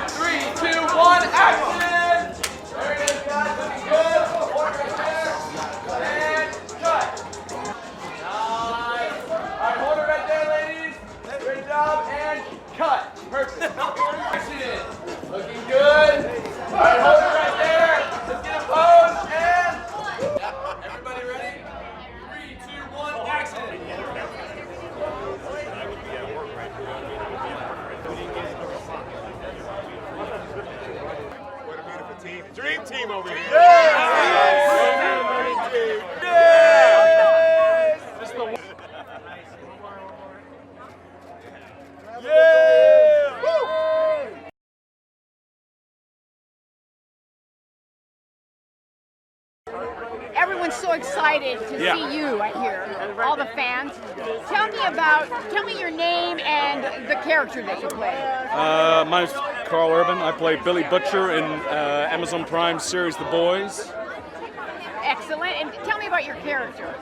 Three, two, one, action! There it is, guys. Looking good. One right there. And cut. Nice. All right, hold it right there, ladies. Great job. And cut. Perfect. Action. Looking good. All right, hold it right there. Let's get a pose. And everybody ready? 3, 2, 1, action. Dream team over here. Everyone's so excited to see you here, all the fans. Tell me your name and the character that you play. My name's Karl Urban. I play Billy Butcher in Amazon Prime series The Boys. Excellent. And tell me about your character.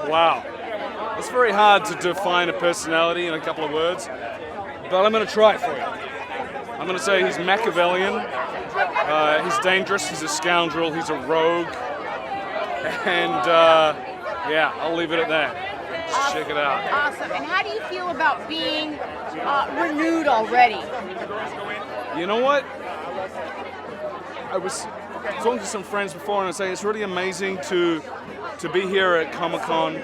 Wow. It's very hard to define a personality in a couple of words, but I'm going to try it for you. I'm going to say he's Machiavellian, he's dangerous, he's a scoundrel, he's a rogue, and yeah, I'll leave it at that. Just check it out. Awesome. And how do you feel about being renewed already? You know what? I was talking to some friends before and I say it's really amazing to be here at Comic-Con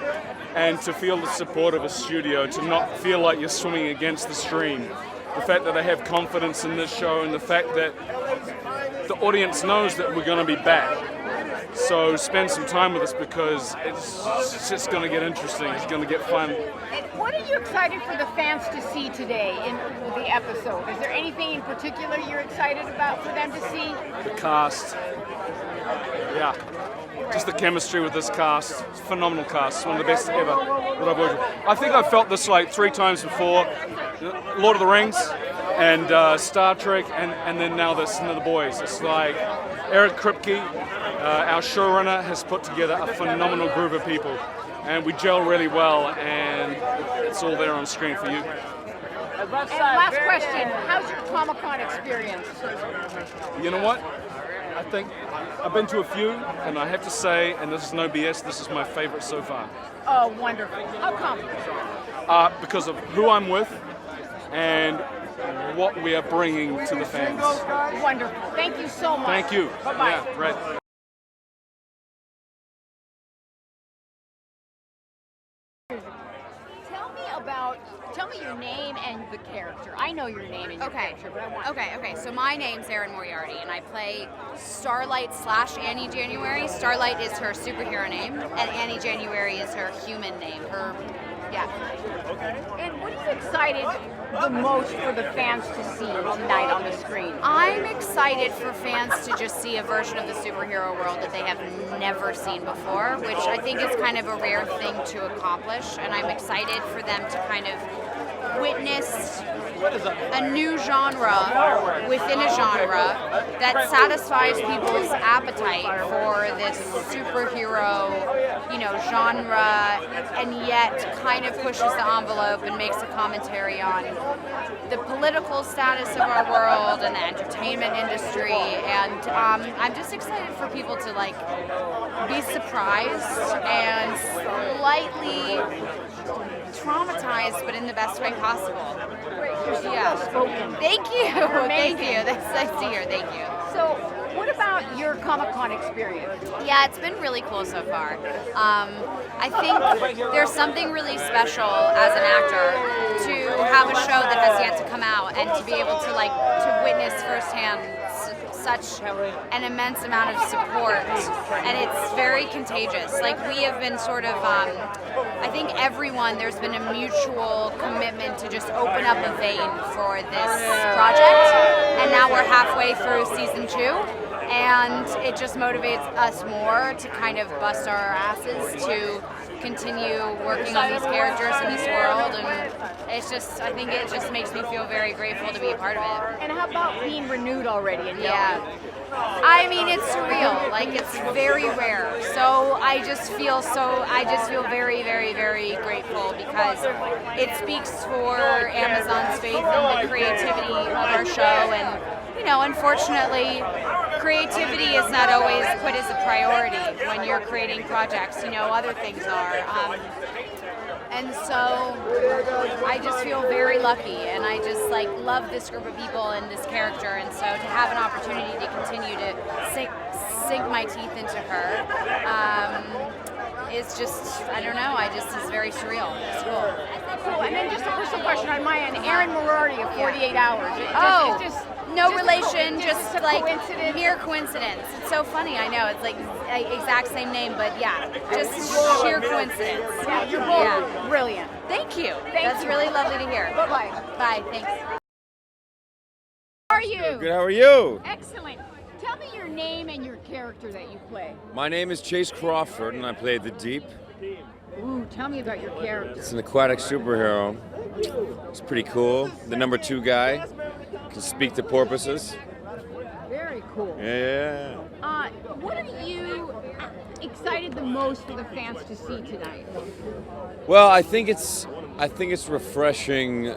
and to feel the support of a studio, to not feel like you're swimming against the stream. The fact that they have confidence in this show and the fact that the audience knows that we're going to be back. So spend some time with us because it's just going to get interesting. It's going to get fun. And what are you excited for the fans to see today in the episode? Is there anything in particular you're excited about for them to see? The cast. Yeah. Just the chemistry with this cast. It's a phenomenal cast. It's one of the best ever that I've worked with. I think I've felt this like 3 times before. Lord of the Rings and Star Trek and then now this and The Boys. It's like Eric Kripke, our showrunner, has put together a phenomenal group of people. And we gel really well and it's all there on screen for you. And last question, how's your Comic-Con experience? You know what? I think I've been to a few, and I have to say, and this is no BS, this is my favorite so far. Oh, wonderful. How come? Because of who I'm with and what we are bringing to the fans. Wonderful. Thank you so much. Thank you. Bye-bye. Yeah, right. Tell me your name and the character. I know your name and your character, but I want Okay. So my name's Erin Moriarty, and I play Starlight/Annie January. Starlight is her superhero name, and Annie January is her human name. And what are you excited the most for the fans to see tonight on the screen? I'm excited for fans to just see a version of the superhero world that they have never seen before, which I think is kind of a rare thing to accomplish, and I'm excited for them to kind of witness a new genre within a genre that satisfies people's appetite for this superhero, genre, and yet kind of pushes the envelope and makes a commentary on the political status of our world and the entertainment industry. And I'm just excited for people to be surprised and slightly traumatized, but in the best way possible. Yeah. Thank you. Thank you. That's nice to hear. Thank you. So, what about your Comic-Con experience? Yeah, it's been really cool so far. I think there's something really special as an actor to have a show that has yet to come out and to be able to to witness firsthand such an immense amount of support, and it's very contagious. We have been sort of, I think there's been a mutual commitment to just open up a vein for this project, and now we're halfway through season 2, and it just motivates us more to kind of bust our asses to continue working on these characters in this world, and it's just, I think it just makes me feel very grateful to be a part of it. And how about being renewed already? Yeah. I mean, it's surreal. Like, it's very rare. So I just feel very, very, very grateful because it speaks for Amazon's faith and the creativity of our show. And, you know, unfortunately, creativity is not always put as a priority when you're creating projects. You know, other things are. And so I just feel very lucky, and I just like love this group of people and this character, and so to have an opportunity to continue to sink my teeth into her is just, I don't know, it's very surreal. It's cool. Cool. And then just a personal question on my end, Erin Moriarty of 48 Hours. It's just no relation, just a like coincidence. mere coincidence. It's so funny, I know, it's like exact same name, but yeah, just sheer coincidence. Yeah, you're both brilliant. Thank you. Thank That's you. really lovely to hear. Bye-bye. Bye, thanks. How are you? Good, how are you? Excellent. Tell me your name and your character that you play. My name is Chace Crawford, and I play the Deep. Ooh, tell me about your character. It's an aquatic superhero. It's pretty cool. The number 2 guy can speak to porpoises. Very cool. Yeah. What are you excited the most for the fans to see tonight? Well, I think it's refreshing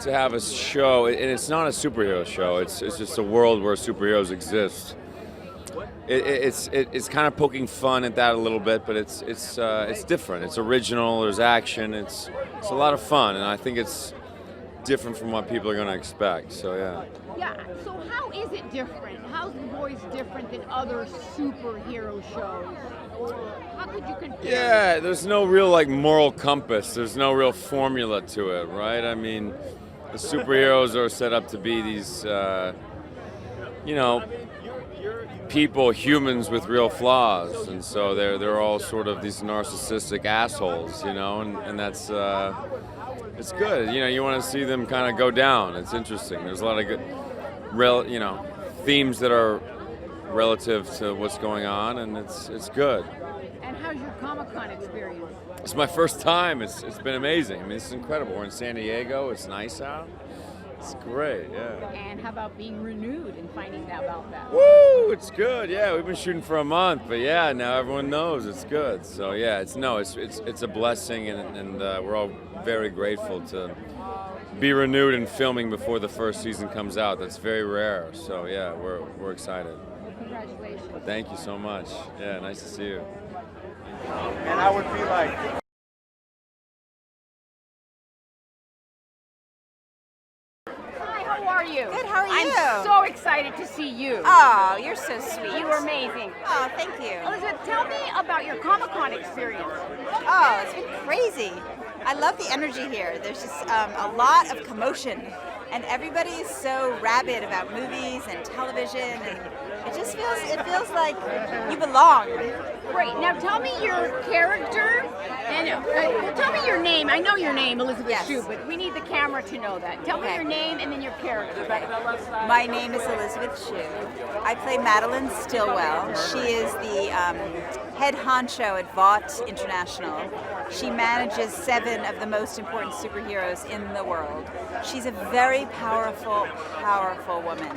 to have a show, and it's not a superhero show. It's just a world where superheroes exist. It's kind of poking fun at that a little bit, but it's different. It's original. There's action. It's a lot of fun, and I think it's different from what people are going to expect. So yeah. Yeah. So how is it different? How's The Boys different than other superhero shows? How could you compare? Yeah, there's no real like moral compass. There's no real formula to it, right? I mean, the superheroes are set up to be these, people, humans with real flaws, and so they're all sort of these narcissistic assholes, and that's it's good. You want to see them kind of go down. It's interesting. There's a lot of good, themes that are relative to what's going on, and it's good. And how's your Comic-Con experience? It's my first time. It's been amazing. I mean, it's incredible. We're in San Diego. It's nice out. It's great, yeah. And how about being renewed and finding out about that? Woo! It's good. Yeah, we've been shooting for a month, but yeah, now everyone knows it's good. So yeah, it's a blessing, and we're all very grateful to be renewed and filming before the first season comes out. That's very rare. So yeah, we're excited. Congratulations. Thank you so much. Yeah, nice to see you. And I would be like, Hi, how are you? Good, how are you? I'm so excited to see you. Oh, you're so sweet. You were amazing. Oh, thank you. Elizabeth, tell me about your Comic-Con experience. Oh, it's been crazy. I love the energy here. There's just a lot of commotion, and everybody is so rabid about movies and television, and it feels like you belong. Great. Now tell me your character, and tell me your name. I know your name, Elisabeth Yes. Shue, but we need the camera to know that. Tell me Okay. your name and then your character. My name is Elisabeth Shue. I play Madeline Stillwell. She is the head honcho at Vought International. She manages 7 of the most important superheroes in the world. She's a very powerful, powerful woman,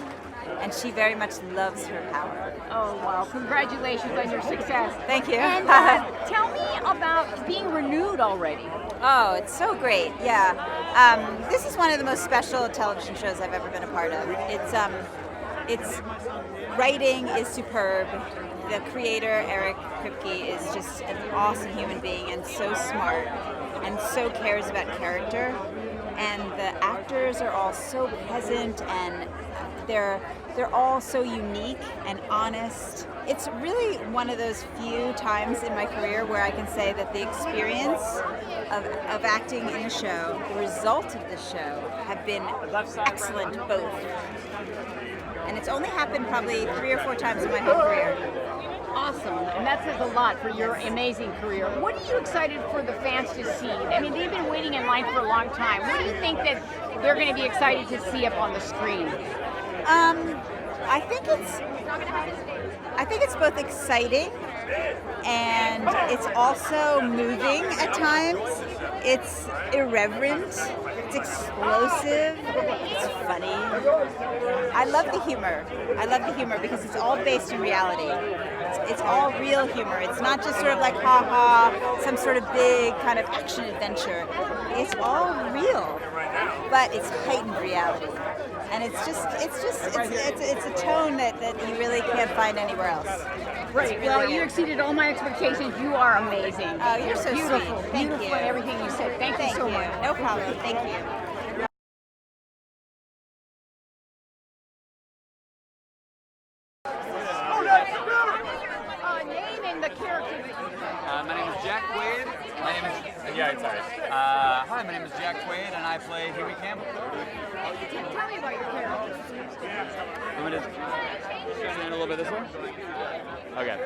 and she very much loves her power. Oh, wow. Congratulations on your success. Thank you. And tell me about being renewed already. Oh, it's so great. Yeah. This is one of the most special television shows I've ever been a part of. It's writing is superb. The creator, Eric Kripke, is just an awesome human being and so smart and so cares about character. And the actors are all so present, and they're all so unique and honest. It's really one of those few times in my career where I can say that the experience of acting in a show, the result of the show, have been excellent both. And it's only happened probably 3 or 4 times in my whole career. Awesome, and that says a lot for your amazing career. What are you excited for the fans to see? I mean, they've been waiting in line for a long time. What do you think that they're going to be excited to see up on the screen? I think it's both exciting and it's also moving at times. It's irreverent, it's explosive, it's funny. I love the humor. I love the humor because it's all based in reality. It's all real humor. It's not just sort of like ha-ha, some sort of big kind of action adventure. It's all real, but it's heightened reality. And it's a tone that you really can't find anywhere else. Great. Well, you exceeded all my expectations. You are amazing. Oh, you're so beautiful. sweet. Thank Beautiful you. in everything you said. Thank you so much. No problem. Thank you. Name and the character that you play. My name is Jack Quaid. My name is hi, my name is Jack Quaid, and I play Huey Campbell. Tell me about your character. Want me to stand a little bit this way? Okay.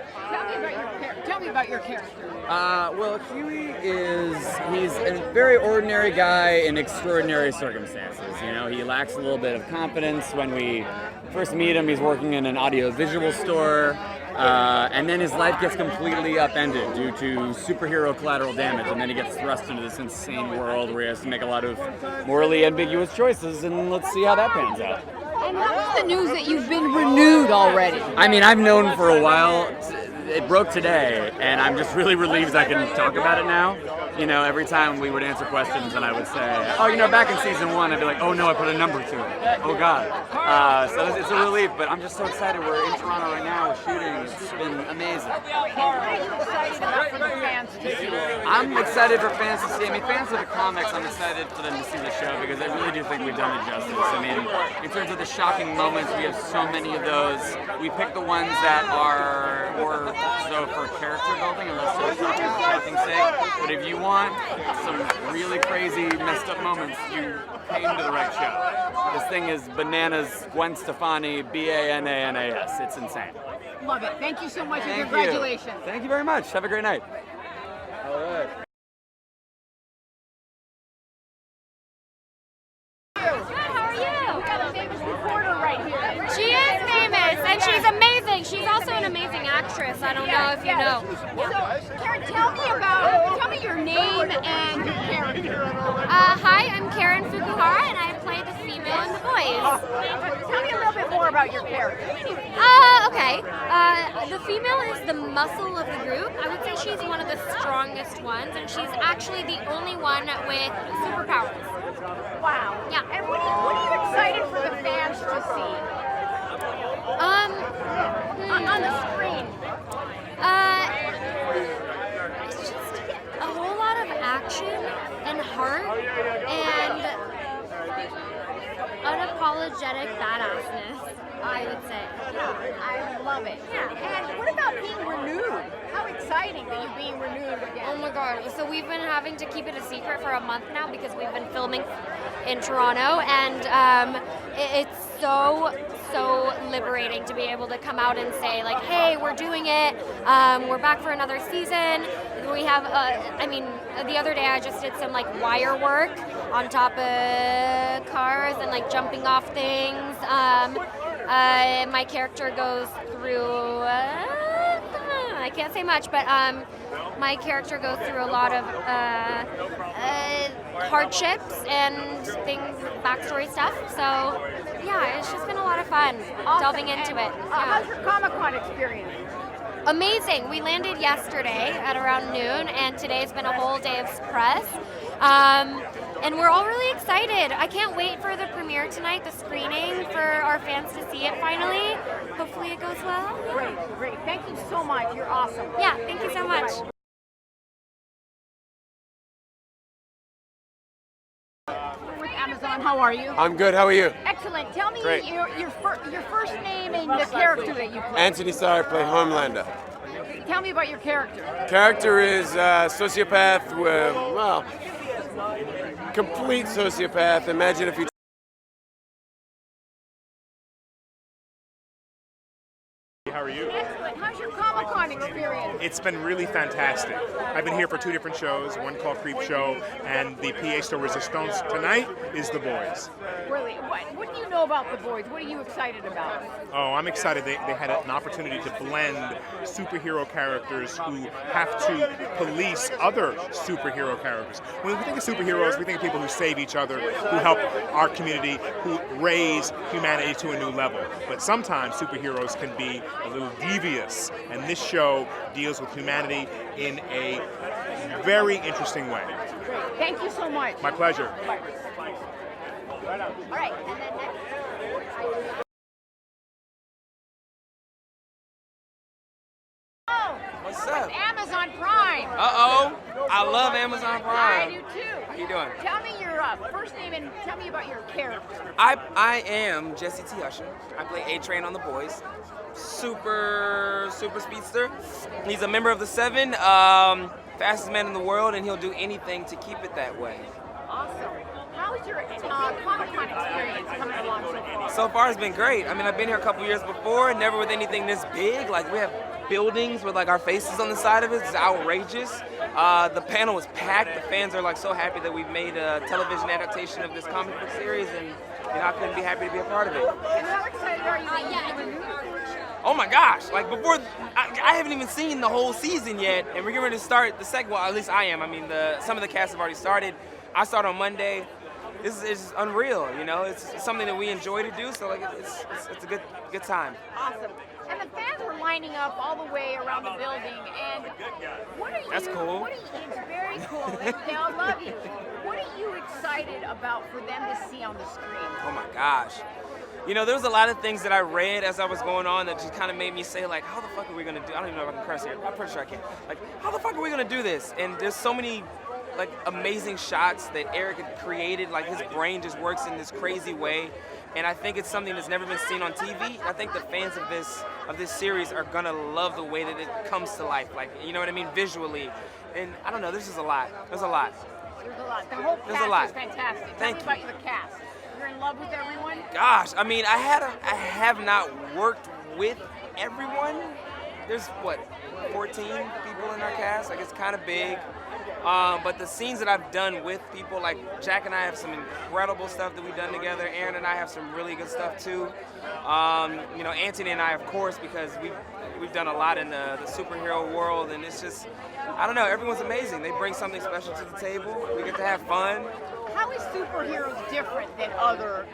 Tell me about your character. Well, Huey he's a very ordinary guy in extraordinary circumstances. You know, he lacks a little bit of confidence. When we first meet him, he's working in an audio-visual store. And then his life gets completely upended due to superhero collateral damage, and then he gets thrust into this insane world where he has to make a lot of morally ambiguous choices, and let's see how that pans out. And how is the news that you've been renewed already? I mean, I've known for a while. It broke today, and I'm just really relieved I can talk about it now. You know, every time we would answer questions and I would say, oh, you know, back in season 1, I'd be like, oh no, I put a number to it. Oh God. So it's a relief, but I'm just so excited. We're in Toronto right now, we're shooting. It's been amazing. What are you excited about for the fans to see? I'm excited for fans to see. I mean, fans of the comics, I'm excited for them to see the show because I really do think we've done it justice. I mean, in terms of the shocking moments, we have so many of those. We pick the ones that are more so for character building and less so for shocking sake. But if you want some really crazy, messed up moments, you came to the right show. This thing is bananas, Gwen Stefani, Bananas. It's insane. Love it. Thank you so much, and Thank congratulations. you. Thank you very much. Have a great night. All right. How are you? We got a famous reporter right here. She is famous, and she's amazing. She's also an amazing actress. I don't know if you know. So, Karen, tell me your name and your character. Hi, I'm Karen Fukuhara, and I play the female in The Boys. Tell me a little bit more about your character. Okay. The female is the muscle of the group. I would say she's one of the strongest ones, and she's actually the only one with superpowers. Wow. Yeah. And what are you excited for the fans to see? On the screen. It's just a whole lot of action and heart and unapologetic badassness, I would say. Yeah, I love it. Yeah. And what about being renewed? How exciting that you're being renewed again. Oh my god. So we've been having to keep it a secret for a month now because we've been filming in Toronto, and it's so liberating to be able to come out and say, like, hey, we're doing it, we're back for another season. We have, the other day I just did some like wire work on top of cars and like jumping off things. My character goes through, I can't say much, but my character goes through a lot of hardships and things, backstory stuff. So yeah, it's just been a lot of fun delving into it. How's your Comic-Con experience? Amazing. We landed yesterday at around noon, and today's been a whole day of press. And we're all really excited. I can't wait for the premiere tonight, the screening, for our fans to see it finally. Hopefully it goes well. Great. Thank you so much. You're awesome. Yeah, thank you so much. With Amazon, how are you? I'm good. How are you? Excellent. Tell me Great. your first name and the character that you play. Anthony Starr, play Homelander. Tell me about your character. Character is sociopath. Well, complete sociopath. Imagine if you. How are you? Excellent. How's your Comic-Con experience? It's been really fantastic. I've been here for 2 different shows, one called Creep Show, and the PA store Resistance. Tonight is The Boys. Really, what do you know about The Boys? What are you excited about? Oh, I'm excited they had an opportunity to blend superhero characters who have to police other superhero characters. When we think of superheroes, we think of people who save each other, who help our community, who raise humanity to a new level. But sometimes superheroes can be a little devious, and this show deals with humanity in a very interesting way. Thank you so much. My pleasure. All right, and then next. What's up? Amazon Prime. Uh-oh. I love Amazon Prime. I do too. How you doing? Tell me your first name and tell me about your character. I am Jessie T. Usher. I play A-Train on The Boys. Super speedster. He's a member of the 7, fastest man in the world, and he'll do anything to keep it that way. Awesome. How's your Comic-Con experience coming along so far? So far, it's been great. I mean, I've been here a couple years before, never with anything this big. Like, we have buildings with like our faces on the side of it. It's outrageous. The panel was packed. The fans are like so happy that we've made a television adaptation of this comic book series, and I couldn't be happy to be a part of it. And how excited are you to be renewed? Oh my gosh, like before, I haven't even seen the whole season yet, and we're getting ready to start the second, well, at least I am. I mean, some of the cast have already started. I start on Monday. This is unreal, you know? It's something that we enjoy to do, so like it's a good time. Awesome. And the fans were lining up all the way around the building, and what are you... That's cool. It's very cool. They all love you. What are you excited about for them to see on the screen? Oh my gosh. You know, there was a lot of things that I read as I was going on that just kind of made me say, like, how the fuck are we going to do? I don't even know if I can curse here. I'm pretty sure I can. Like, how the fuck are we going to do this? And there's so many, like, amazing shots that Eric had created. Like, his brain just works in this crazy way. And I think it's something that's never been seen on TV. I think the fans of this series are going to love the way that it comes to life. Like, you know what I mean? Visually. And I don't know, there's just a lot. There's a lot. There's a lot. The whole cast is fantastic. Tell me about the cast. You're in love with everyone? Gosh, I mean, I have not worked with everyone. There's, what, 14 people in our cast? Like, it's kind of big. But the scenes that I've done with people, like Jack and I have some incredible stuff that we've done together. Erin and I have some really good stuff, too. You know, Anthony and I, of course, because we've done a lot in the superhero world, and it's just, I don't know, everyone's amazing. They bring something special to the table. We get to have fun. How is superheroes different than other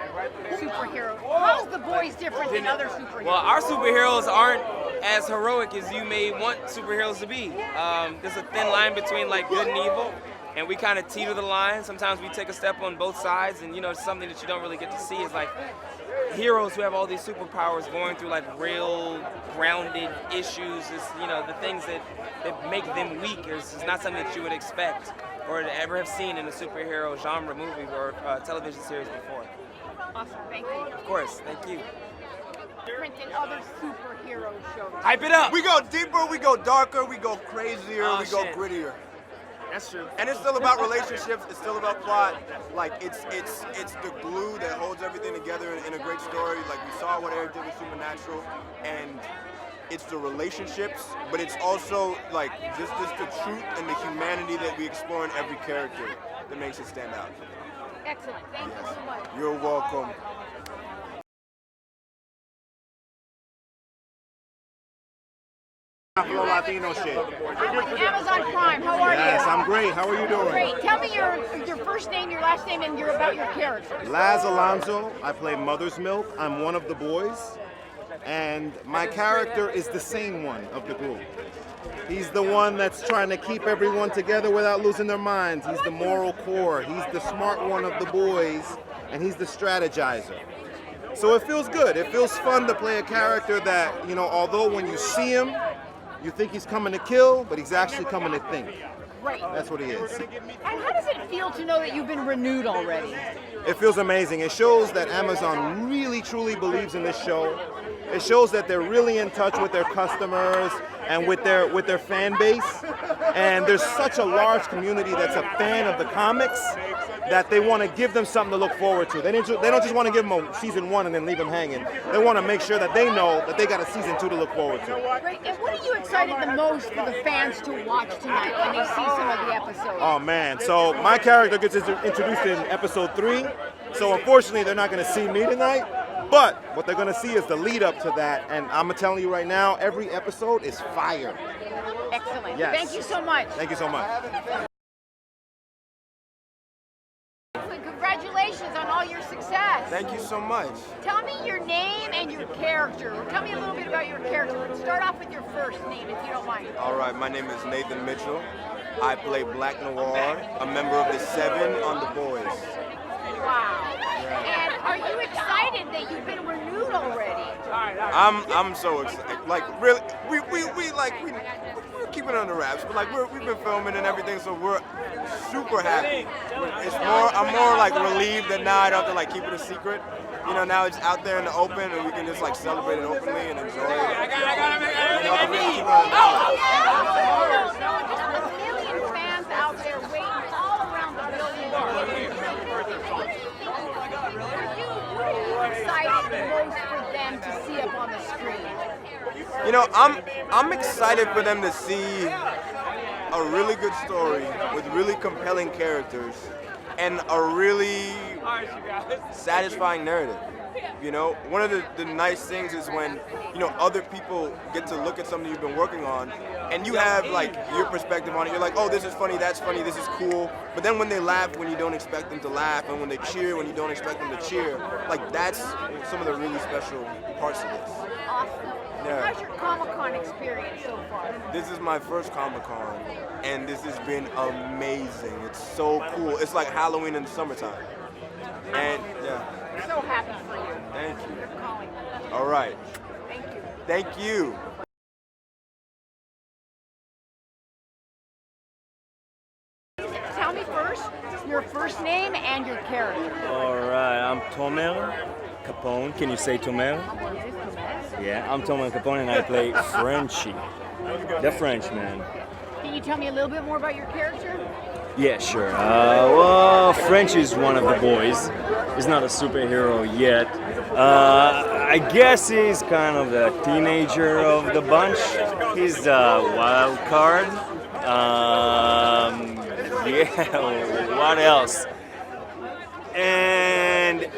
superheroes? How is The Boys different than other superheroes? Well, our superheroes aren't as heroic as you may want superheroes to be. There's a thin line between like good and evil, and we kind of teeter the line. Sometimes we take a step on both sides, and you know, something that you don't really get to see is like heroes who have all these superpowers going through like real grounded issues. Is, you know, the things that make them weak is not something that you would expect or to ever have seen in a superhero genre movie or television series before. Awesome, thank you. Of course, thank you. Different than other superhero shows. Hype it up! We go deeper, we go darker, we go crazier, we go shit. grittier. That's true. And it's still about relationships, it's still about plot. Like, it's the glue that holds everything together in a great story. Like, we saw what Eric did with Supernatural, and it's the relationships, but it's also like just the truth and the humanity that we explore in every character that makes it stand out. Excellent. Thank you so much. You're welcome. Latino shit. I'm with Amazon Prime. How are you? Yes, I'm great. How are you doing? Great. Tell me your first name, your last name, and about your character. Laz Alonso. I play Mother's Milk. I'm one of the boys. And my character is the sane one of the group. He's the one that's trying to keep everyone together without losing their minds. He's the moral core. He's the smart one of the boys, and he's the strategizer. So it feels good. It feels fun to play a character that, you know, although when you see him, you think he's coming to kill, but he's actually coming to think. Right. That's what he is. And how does it feel to know that you've been renewed already? It feels amazing. It shows that Amazon really, truly believes in this show. It shows that they're really in touch with their customers and with their fan base. And there's such a large community that's a fan of the comics that they want to give them something to look forward to. They don't just want to give them a season 1 and then leave them hanging. They want to make sure that they know that they got a season 2 to look forward to. Great. And what are you excited the most for the fans to watch tonight when they see some of the episodes? Oh man, so my character gets introduced in episode 3, so unfortunately they're not going to see me tonight, but what they're going to see is the lead up to that, and I'm telling you right now, every episode is fire. Excellent. Yes. Thank you so much. Thank you so much. Congratulations on all your success. Thank you so much. Tell me your name and your character. Tell me a little bit about your character. Start off with your first name, if you don't mind. All right, my name is Nathan Mitchell. I play Black Noir, a member of the 7 on The Boys. Wow. And are you excited that you've been renewed already? I'm so excited. Like really, we're keeping it under wraps, but like we've been filming and everything, so we're super happy. I'm more like relieved that now I don't have to like keep it a secret. You know, now it's out there in the open and we can just like celebrate it openly and enjoy it. A million fans out there waiting all around the building. What are you excited most for them to see up on the screen? You know, I'm excited for them to see a really good story with really compelling characters and a really satisfying narrative. You know, one of the nice things is when, you know, other people get to look at something you've been working on and you have like your perspective on it. You're like, oh, this is funny, this is cool. But then when they laugh when you don't expect them to laugh, and when they cheer when you don't expect them to cheer, like that's some of the really special parts of this. Awesome. Yeah. How's your Comic-Con experience so far? This is my first Comic-Con, and this has been amazing. It's so cool. It's like Halloween in the summertime. And yeah. I'm so happy for you. Thank you. You're calling. All right. Thank you. Thank you. Tell me first your first name and your character. All right, I'm Tomer Capon. Can you say Tomer? Yeah, I'm Tomer Capon and I play Frenchie, the Frenchman. Can you tell me a little bit more about your character? Yeah, sure. Well, French is one of the boys. He's not a superhero yet. I guess he's kind of the teenager of the bunch. He's the wild card. Yeah, what else? And,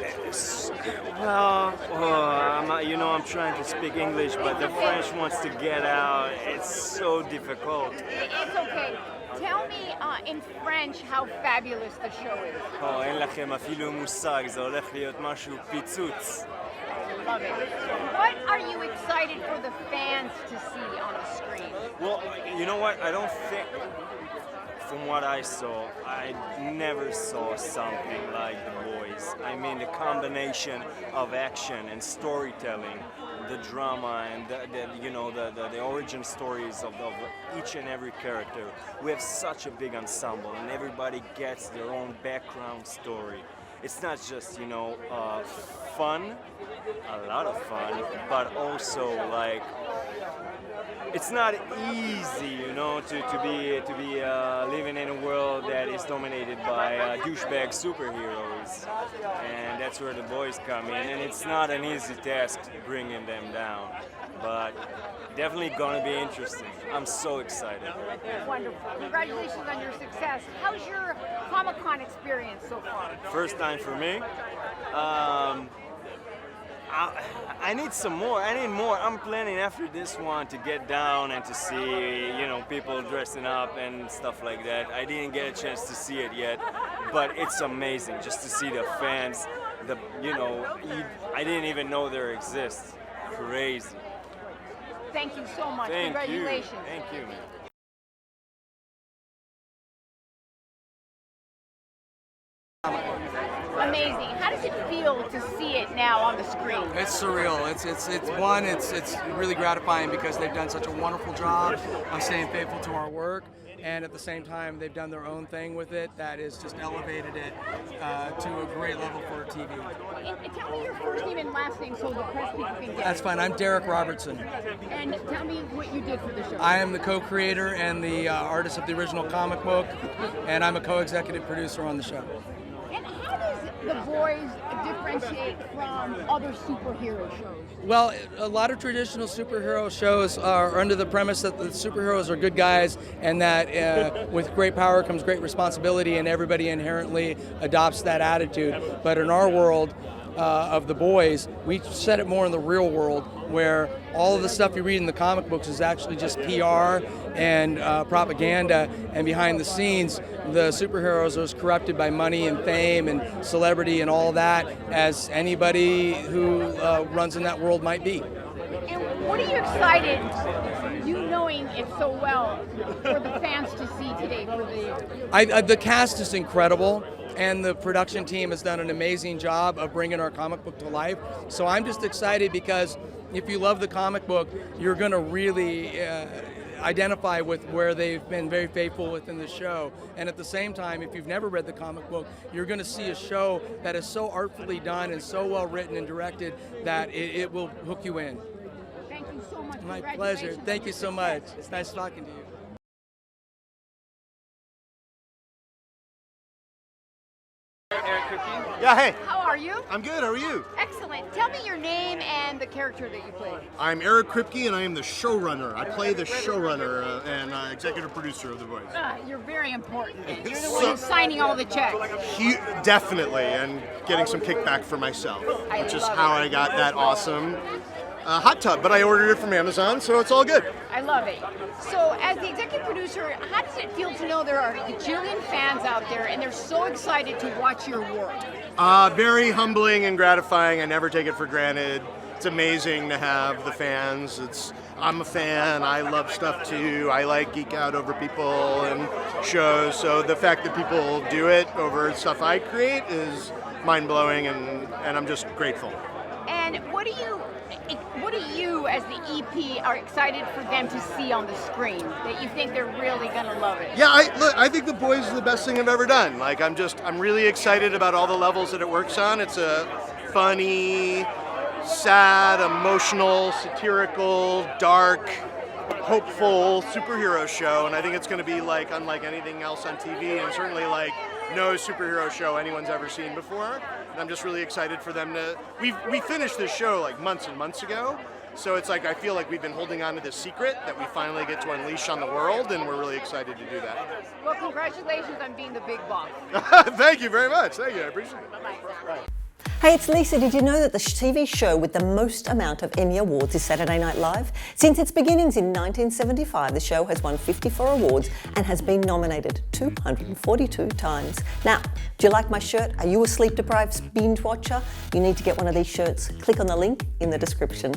I'm trying to speak English, but the French wants to get out. It's so difficult. It's okay. Tell me in French how fabulous the show is. אין לכם אפילו מושג, זה הולך להיות משהו פיצוץ. Love it. What are you excited for the fans to see on the screen? Well, you know what? I don't think, from what I saw, I never saw something like The Boys. I mean, the combination of action and storytelling, the drama and the origin stories of each and every character. We have such a big ensemble and everybody gets their own background story. It's not just, fun, a lot of fun, but also like, it's not easy, to be living in a world that is dominated by douchebag superheroes, and that's where The Boys come in. And it's not an easy task bringing them down, but definitely gonna be interesting. I'm so excited. Wonderful. Congratulations on your success. How's your Comic-Con experience so far? First time for me. I need some more. I need more. I'm planning after this one to get down and to see, people dressing up and stuff like that. I didn't get a chance to see it yet, but it's amazing just to see the fans. I didn't even know there exists. Crazy. Thank you so much. Thank Congratulations. You. Thank you, man. Amazing. How does it feel to see it now on the screen? It's surreal. It's really gratifying because they've done such a wonderful job of staying faithful to our work, and at the same time they've done their own thing with it that has just elevated it to a great level for TV. And tell me your first name and last name so the press people can get That's it. fine. I'm Darick Robertson. And tell me what you did for the show. I am the co-creator and the artist of the original comic book, and I'm a co-executive producer on the show. And how does The Boys differentiate from other superhero shows? Well, a lot of traditional superhero shows are under the premise that the superheroes are good guys and that with great power comes great responsibility, and everybody inherently adopts that attitude. But in our world of The Boys, we set it more in the real world, where all of the stuff you read in the comic books is actually just PR and propaganda, and behind the scenes, the superheroes are as corrupted by money and fame and celebrity and all that as anybody who runs in that world might be. And what are you excited, you knowing it so well, for the fans to see today? The cast is incredible, and the production team has done an amazing job of bringing our comic book to life. So I'm just excited because if you love the comic book, you're going to really identify with where they've been very faithful within the show. And at the same time, if you've never read the comic book, you're going to see a show that is so artfully done and so well written and directed that it will hook you in. Thank you so much. My pleasure. Thank you so much. It's nice talking to you. Yeah, hey. How are you? I'm good, how are you? Excellent. Tell me your name and the character that you play. I'm Eric Kripke, and I am the showrunner. I play the showrunner and executive producer of The Voice. You're very important. You're the one who's signing all the checks. Definitely, and getting some kickback for myself, which is how I got that awesome hot tub. But I ordered it from Amazon, so it's all good. I love it. So, as the executive producer, how does it feel to know there are a bajillion fans out there and they're so excited to watch your work? Very humbling and gratifying. I never take it for granted. It's amazing to have the fans. I'm a fan. I love stuff too. I like geek out over people and shows. So the fact that people do it over stuff I create is mind-blowing, and I'm just grateful. And what do you, as the EP, are excited for them to see on the screen that you think they're really going to love it? Yeah, I think The Boys is the best thing I've ever done. Like, I'm really excited about all the levels that it works on. It's a funny, sad, emotional, satirical, dark, hopeful superhero show, and I think it's going to be like unlike anything else on TV, and certainly like no superhero show anyone's ever seen before. And I'm just really excited for them to. We finished this show like months and months ago, so it's like I feel like we've been holding on to this secret that we finally get to unleash on the world, and we're really excited to do that. Well, congratulations on being the big boss. Thank you very much. Thank you. I appreciate it. Bye-bye. Hey, it's Lisa. Did you know that the TV show with the most amount of Emmy Awards is Saturday Night Live? Since its beginnings in 1975, the show has won 54 awards and has been nominated 242 times. Now, do you like my shirt? Are you a sleep-deprived binge watcher? You need to get one of these shirts. Click on the link in the description.